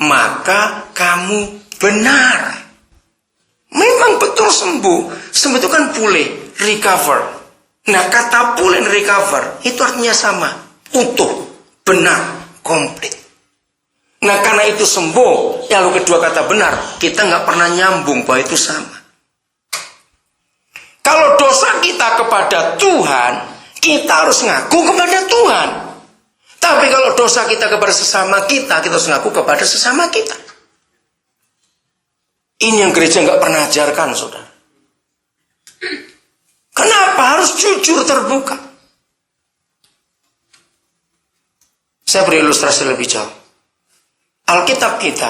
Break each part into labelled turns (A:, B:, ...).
A: maka kamu benar. Memang betul sembuh. Sembuh itu kan pulih, recover. Nah, kata pulih dan recover itu artinya sama, utuh, benar, komplit. Nah, karena itu sembuh, lalu kedua kata benar, kita nggak pernah nyambung bahwa itu sama. Kalau dosa kita kepada Tuhan, kita harus ngaku kepada Tuhan. Tapi kalau dosa kita kepada sesama kita harus ngaku kepada sesama kita. Ini yang gereja nggak pernah ajarkan, saudara. Kenapa harus jujur terbuka? Saya beri ilustrasi lebih jauh. Alkitab kita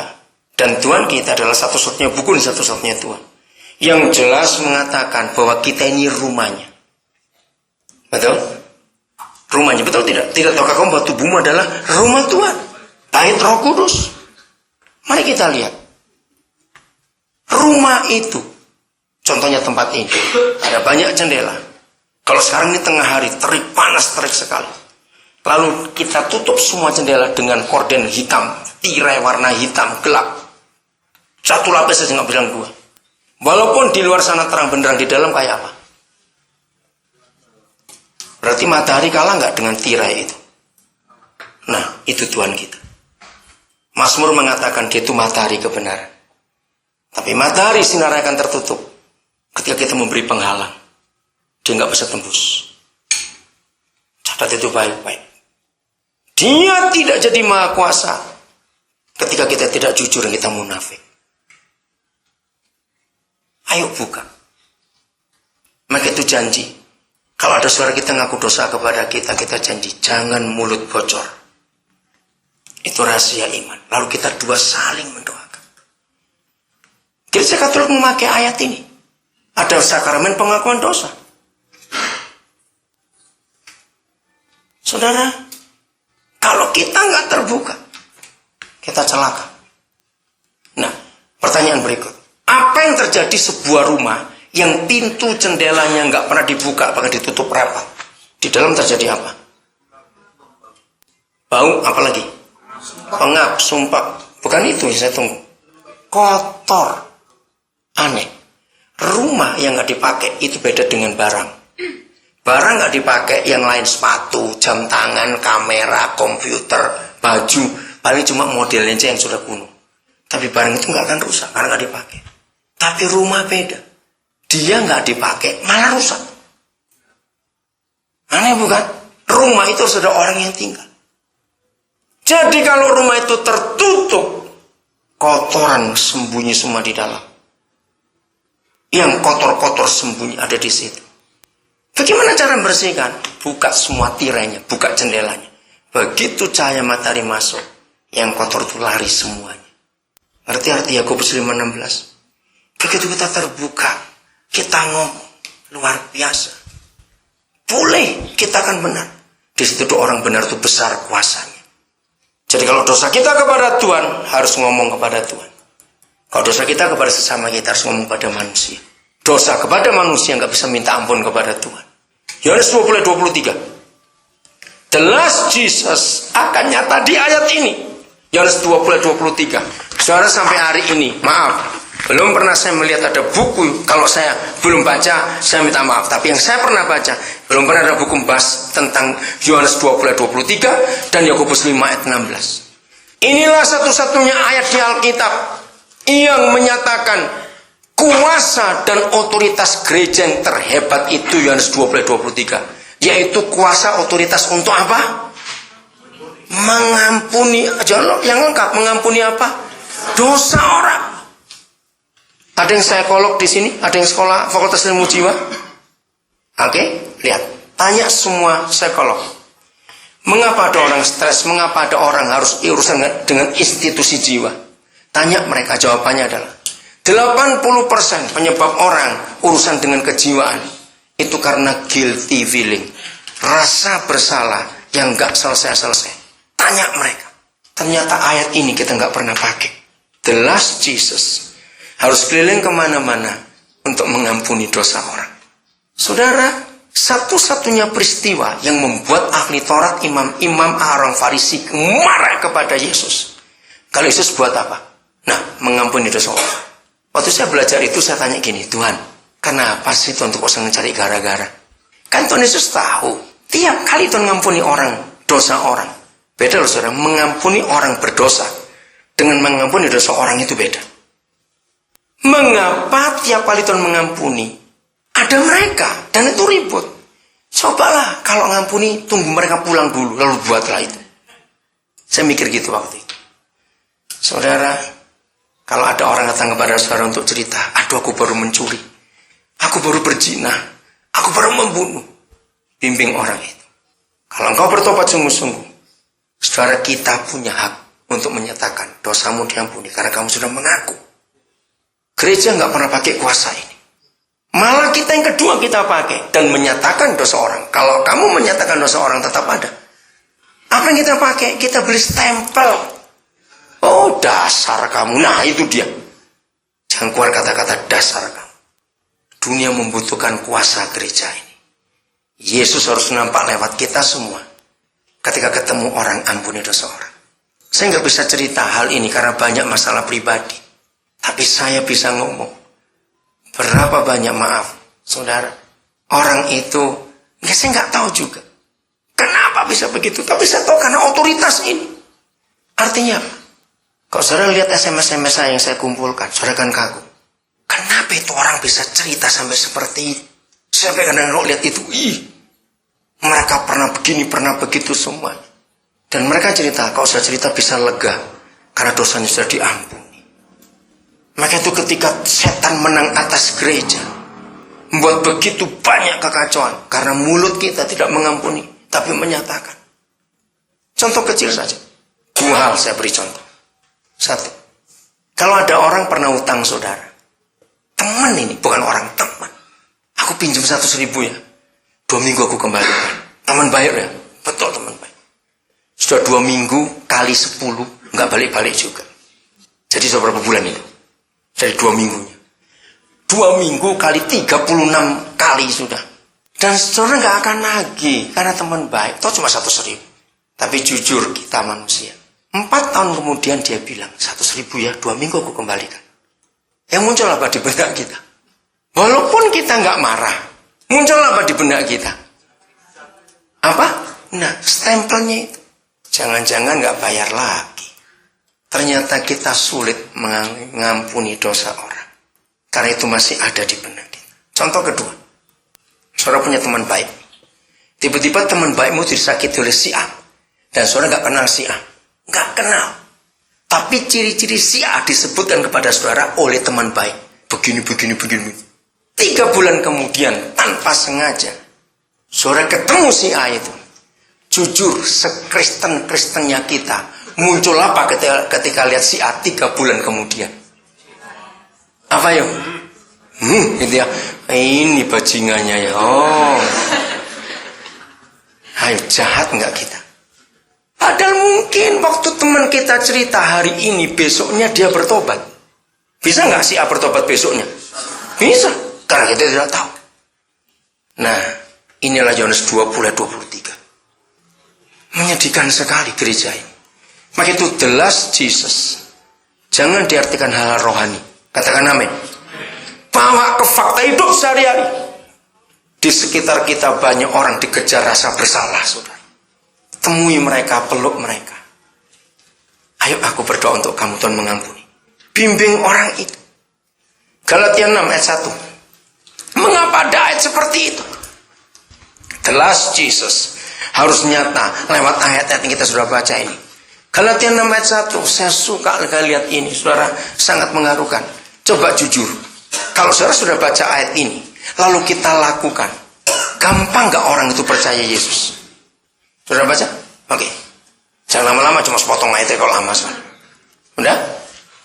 A: dan Tuhan kita adalah satu-satunya buku dan satu-satunya Tuhan yang jelas mengatakan bahwa kita ini rumahnya. Betul? Rumahnya, betul tidak? Tidak tahukah kamu bahwa tubuhmu adalah rumah Tuhan, bait Roh Kudus? Mari kita lihat. Rumah itu, contohnya tempat ini, ada banyak jendela. Kalau sekarang ini tengah hari, terik panas, terik sekali. Lalu kita tutup semua jendela dengan korden hitam, tirai warna hitam, gelap. Satu lapis saja, nggak bilang dua. Walaupun di luar sana terang benderang, di dalam kayak apa? Berarti matahari kalah nggak dengan tirai itu? Nah, itu Tuhan kita. Mazmur mengatakan dia itu matahari kebenaran. Tapi matahari sinarnya akan tertutup ketika kita memberi penghalang. Dia nggak bisa tembus. Catat itu baik-baik. Dia tidak jadi maha kuasa ketika kita tidak jujur dan kita munafik. Ayo buka. Maka itu janji. Kalau ada saudara kita ngaku dosa kepada kita, kita janji jangan mulut bocor. Itu rahasia iman. Lalu kita dua saling mendoakan. Gereja Katolik memakai ayat ini. Ada sakramen pengakuan dosa. Saudara, kalau kita nggak terbuka, kita celaka. Nah, pertanyaan berikut. Apa yang terjadi sebuah rumah yang pintu jendelanya nggak pernah dibuka, bahkan ditutup rapat? Di dalam terjadi apa? Bau, apalagi? Pengap, sumpah. Bukan itu yang saya tunggu. Kotor. Aneh. Rumah yang nggak dipakai itu beda dengan barang. Barang nggak dipakai, yang lain sepatu, jam tangan, kamera, komputer, baju, paling cuma modelnya aja yang sudah kuno. Tapi barang itu nggak akan rusak karena nggak dipakai. Tapi rumah beda. Dia nggak dipakai, malah rusak. Aneh bukan? Rumah itu harus ada orang yang tinggal. Jadi kalau rumah itu tertutup, kotoran sembunyi semua di dalam. Yang kotor-kotor sembunyi ada di situ. Bagaimana cara membersihkan? Buka semua tirainya, buka jendelanya. Begitu cahaya matahari masuk, yang kotor itu lari semuanya. Ngerti arti Yakobus 5:16? Begitu kita terbuka, kita ngomong luar biasa. Boleh, kita akan benar. Di situ orang benar itu besar kuasanya. Jadi kalau dosa kita kepada Tuhan, harus ngomong kepada Tuhan. Kalau dosa kita kepada sesama kita, harus ngomong kepada manusia. Dosa kepada manusia nggak bisa minta ampun kepada Tuhan. Yohanes 20:23. The last Jesus akan nyata di ayat ini. Yohanes 20:23. Saudara sampai hari ini, maaf, belum pernah saya melihat ada buku. Kalau saya belum baca, saya minta maaf. Tapi yang saya pernah baca, belum pernah ada buku membahas tentang Yohanes 20:23 dan Yakobus 5:16. Inilah satu-satunya ayat di Alkitab yang menyatakan kuasa dan otoritas gereja yang terhebat itu. Yohanes 20:23, yaitu kuasa otoritas untuk apa? Mengampuni. Yang lengkap, mengampuni apa? Dosa orang. Ada yang psikolog di sini? Ada yang sekolah Fakultas Ilmu Jiwa? Oke, lihat. Tanya semua psikolog. Mengapa ada orang stres? Mengapa ada orang harus urusan dengan institusi jiwa? Tanya mereka, jawabannya adalah 80% penyebab orang urusan dengan kejiwaan itu karena guilty feeling, rasa bersalah yang gak selesai-selesai. Tanya mereka. Ternyata ayat ini kita gak pernah pakai. The last Jesus harus keliling kemana-mana untuk mengampuni dosa orang. Saudara, satu-satunya peristiwa yang membuat ahli Taurat, imam-imam, orang Farisi marah kepada Yesus, Kalau Yesus buat apa? Nah, mengampuni dosa orang. Waktu saya belajar itu saya tanya gini, Tuhan, kenapa sih Tuhan kok senang cari gara-gara? Kan Tuhan Yesus tahu, tiap kali Tuhan mengampuni orang, dosa orang. Beda loh saudara, mengampuni orang berdosa dengan mengampuni dosa orang itu beda. Mengapa tiap kali Tuhan mengampuni ada mereka dan itu ribut? Cobalah kalau ngampuni tunggu mereka pulang dulu lalu buatlah itu. Saya mikir gitu waktu itu. Saudara, kalau ada orang datang kepada saudara untuk cerita, aduh aku baru mencuri, aku baru berzina, aku baru membunuh, bimbing orang itu. Kalau engkau bertobat sungguh-sungguh, saudara, kita punya hak untuk menyatakan dosamu diampuni karena kamu sudah mengaku. Gereja nggak pernah pakai kuasa ini. Malah kita yang kedua kita pakai dan menyatakan dosa orang. Kalau kamu menyatakan dosa orang tetap ada. Apa yang kita pakai? Kita beli stempel. Oh, dasar kamu. Nah, itu dia. Jangan keluar kata-kata dasar kamu. Dunia membutuhkan kuasa gereja ini. Yesus harus nampak lewat kita semua. Ketika ketemu orang, ampuni dosa orang. Saya nggak bisa cerita hal ini karena banyak masalah pribadi. Tapi saya bisa ngomong. Berapa banyak maaf, saudara. Orang itu, ya saya nggak tahu juga. Kenapa bisa begitu? Tapi saya tahu karena otoritas ini. Artinya apa? Kalau saudara lihat SMS-SMS saya yang saya kumpulkan, saudara kan kagum. Kenapa itu orang bisa cerita sampai seperti itu? Sampai kadang-kadang lihat itu, mereka pernah begini, pernah begitu semuanya. Dan mereka cerita, kalau saya cerita bisa lega. Karena dosanya sudah diampuni. Maka itu ketika setan menang atas gereja, membuat begitu banyak kekacauan. Karena mulut kita tidak mengampuni, tapi menyatakan. Contoh kecil saja. 2 hal saya beri contoh. 1. Kalau ada orang pernah utang saudara. Teman ini, bukan orang, teman. Aku pinjam 100.000 ya. 2 minggu aku kembalikan. Teman baik ya? Betul teman baik. Sudah 2 minggu kali 10, nggak balik-balik juga. Jadi sudah berapa bulan itu? Dari 2 minggunya. 2 minggu kali 36 kali sudah. Dan saudara nggak akan nagih karena teman baik. Toh cuma 100.000. Tapi jujur kita manusia. 4 tahun kemudian dia bilang 100.000 ya, 2 minggu aku kembalikan. Yang muncul apa di benak kita? Walaupun kita nggak marah, muncul apa di benak kita? Apa? Nah, stempelnya itu. Jangan-jangan nggak bayar lagi. Ternyata kita sulit mengampuni dosa orang. Karena itu masih ada di benak kita. Contoh kedua. Saudara punya teman baik. Tiba-tiba teman baikmu disakiti oleh si A. Dan saudara nggak kenal si A. Nggak kenal. Tapi ciri-ciri si A disebutkan kepada saudara oleh teman baik. Begini. 3 bulan kemudian, tanpa sengaja, saudara ketemu si A itu. Jujur, sekristen-kristennya kita, muncul apa ketika lihat si A 3 bulan kemudian? Apa yuk? Gitu ya. Ini bajingannya ya. Oh. Ayo, jahat nggak kita? Padahal mungkin waktu teman kita cerita hari ini, besoknya dia bertobat. Bisa nggak si A bertobat besoknya? Bisa, karena kita tidak tahu. Nah, inilah Yohanes 20:23. Menyedihkan sekali gereja ini. Maka itu the last Jesus. Jangan diartikan hal rohani. Katakan amin. Bawa ke fakta hidup sehari-hari. Di sekitar kita banyak orang dikejar rasa bersalah, saudara. Temui mereka, peluk mereka. Ayo aku berdoa untuk kamu, Tuhan mengampuni. Bimbing orang itu. Galatia 6 ayat 1. Mengapa ada ayat seperti itu? The last Jesus harus nyata lewat ayat-ayat yang kita sudah baca ini. Galatia 6 ayat 1. Saya suka lihat ini, saudara, sangat mengharukan. Coba jujur, kalau saudara sudah baca ayat ini, lalu kita lakukan, gampang gak orang itu percaya Yesus? Sudah baca? Oke. Jangan lama-lama, cuma sepotong ayatnya kalau lama. Udah?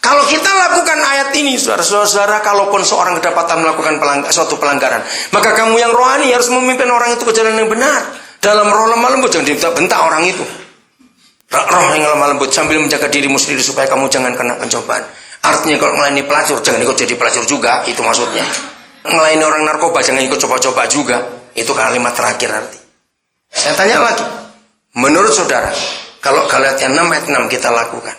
A: Kalau kita lakukan ayat ini, saudara-saudara, kalaupun seorang kedapatan melakukan suatu pelanggaran, maka kamu yang rohani harus memimpin orang itu ke jalan yang benar. Dalam roh lemah lembut, jangan dibentak orang itu. Roh yang lemah lembut sambil menjaga dirimu sendiri supaya kamu jangan kena pencobaan. Artinya kalau melayani pelacur, jangan ikut jadi pelacur juga, itu maksudnya. Melayani orang narkoba, jangan ikut coba-coba juga. Itu kalimat terakhir arti. Saya tanya lagi, menurut saudara, kalau Galatia 6 ayat 6 kita lakukan,